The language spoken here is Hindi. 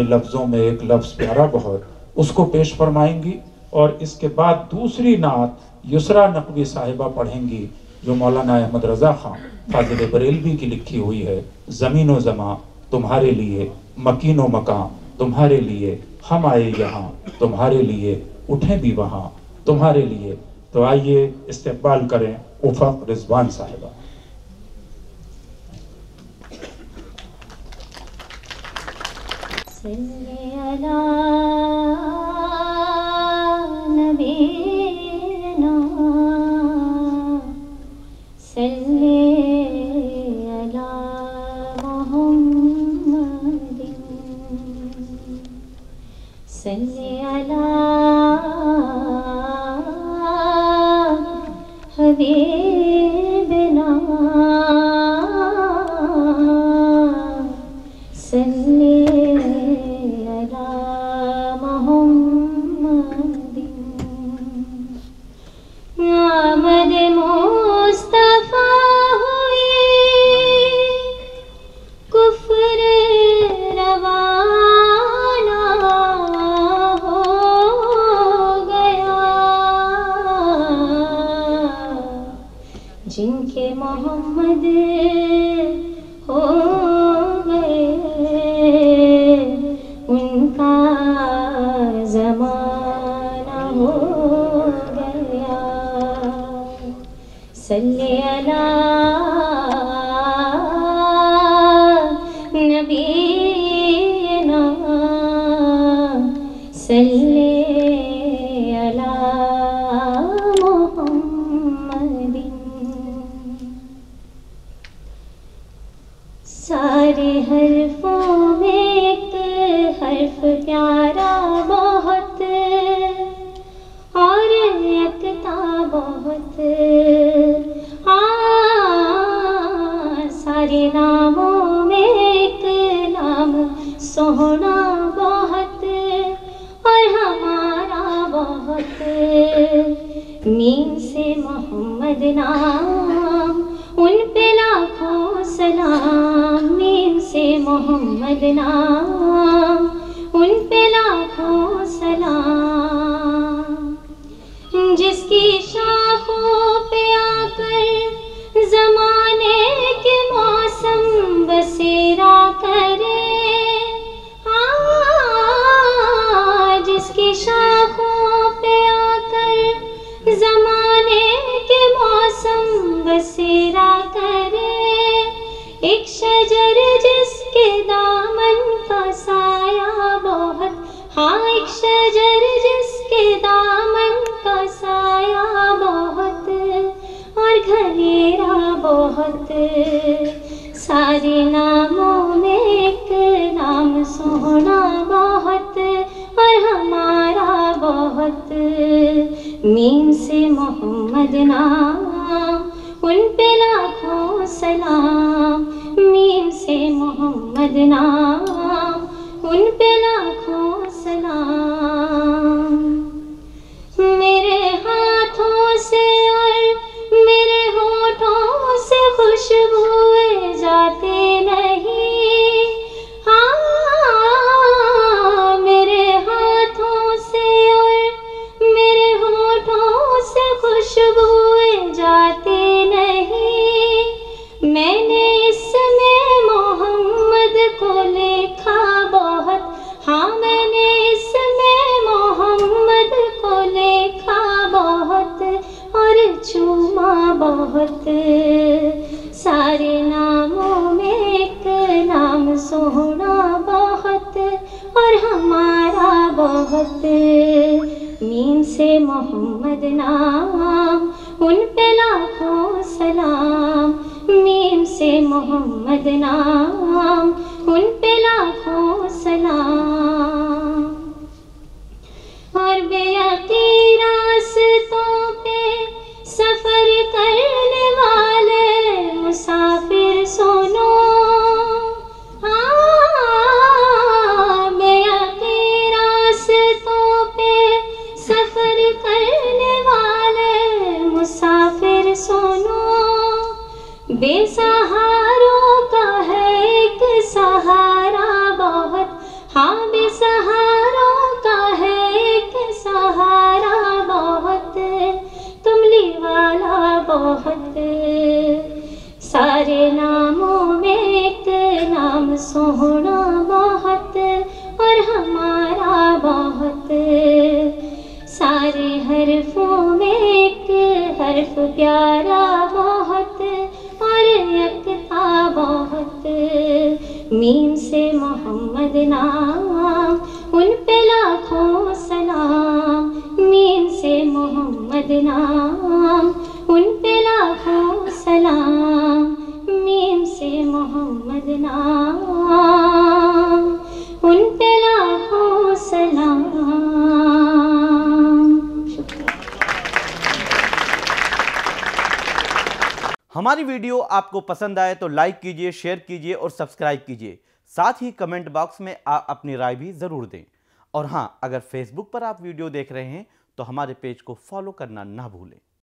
लफ्ज़ों में एक लफ्ज़ प्यारा बहुत, उसको पेश फरमाएंगी और इसके बाद दूसरी नात युसरा नकवी साहिबा पढ़ेंगी जो मौलाना अहमद रज़ा खां फाजिल बरेलवी की लिखी हुई है। ज़मीन व ज़मां तुम्हारे लिए, मकीन व मकां तुम्हारे लिए, हम आए यहाँ तुम्हारे लिए, उठें भी वहाँ तुम्हारे लिए। तो आइए इस्तेक़बाल करें उफ़क़ रिज़वान साहिबा। जिनके मोहम्मद हो गए उनका ज़माना हो गया। सल्ले अला नबीना सल्ले अला सारे हर्फों में एक हर्फ प्यारा बहुत और यकता बहुत। सारे नामों में एक नाम सोहना बहुत और हमारा बहुत। मीम से मोहम्मद नाम उन पे लाखों सलाम। मीम से मोहम्मद नाम उन पे लाखों सलाम। जिसकी शाखों पे आकर ज़माने के मौसम बसेरा करे। जिसकी शाखों पे आकर ज़माने के मौसम बसेरा करे। एक शजर जिसके दामन का साया बहुत। एक शजर जिसके दामन का साया बहुत और घनेरा बहुत। सारे नामों में एक नाम सोहना बहुत और हमारा बहुत। मीम से मोहम्मद नाम उन पे लाखों सलाम। मीम से मोहम्मद नाम उन पे लाखों सलाम। मेरे हाथों से और मेरे होठों से खुशबुएं जाते नहीं। मेरे हाथों से और मेरे होठों से खुशबुएं जाते नहीं। मैंने इसमें मोहम्मद को लिखा बहुत। मैंने इसमें मोहम्मद को लिखा बहुत और चूमा बहुत। सारे नामों में एक नाम सोहना बहुत और हमारा बहुत। मीम से मोहम्मद नाम उन पे लाखों सलाम। मीम से मोहम्मद नाम उन पे लाखों सलाम। और बेयकी रास्तों पे सफर करने वाले मुसाफिर सुनो। बेयकी रास्तों पे सफर करने वाले मुसाफिर सुनो। बेसहारों का है एक सहारों का है एक सहारा बहुत, तुमली वाला बहुत। सारे नामों में एक नाम सोहना बहुत, और हमारा बहुत। सारे हरफों में एक हर्फ प्यारा बहुत, और यकता बहुत। मीम से मोहम्मद नाम, उन पे लाखों सलाम। मीम से मोहम्मद नाम, उन पे लाखों सलाम। मीम से मोहम्मद नाम, उन पे लाखों सलाम। हमारी वीडियो आपको पसंद आए तो लाइक कीजिए, शेयर कीजिए और सब्सक्राइब कीजिए। साथ ही कमेंट बॉक्स में आप अपनी राय भी ज़रूर दें। और हाँ, अगर फेसबुक पर आप वीडियो देख रहे हैं तो हमारे पेज को फॉलो करना ना भूलें।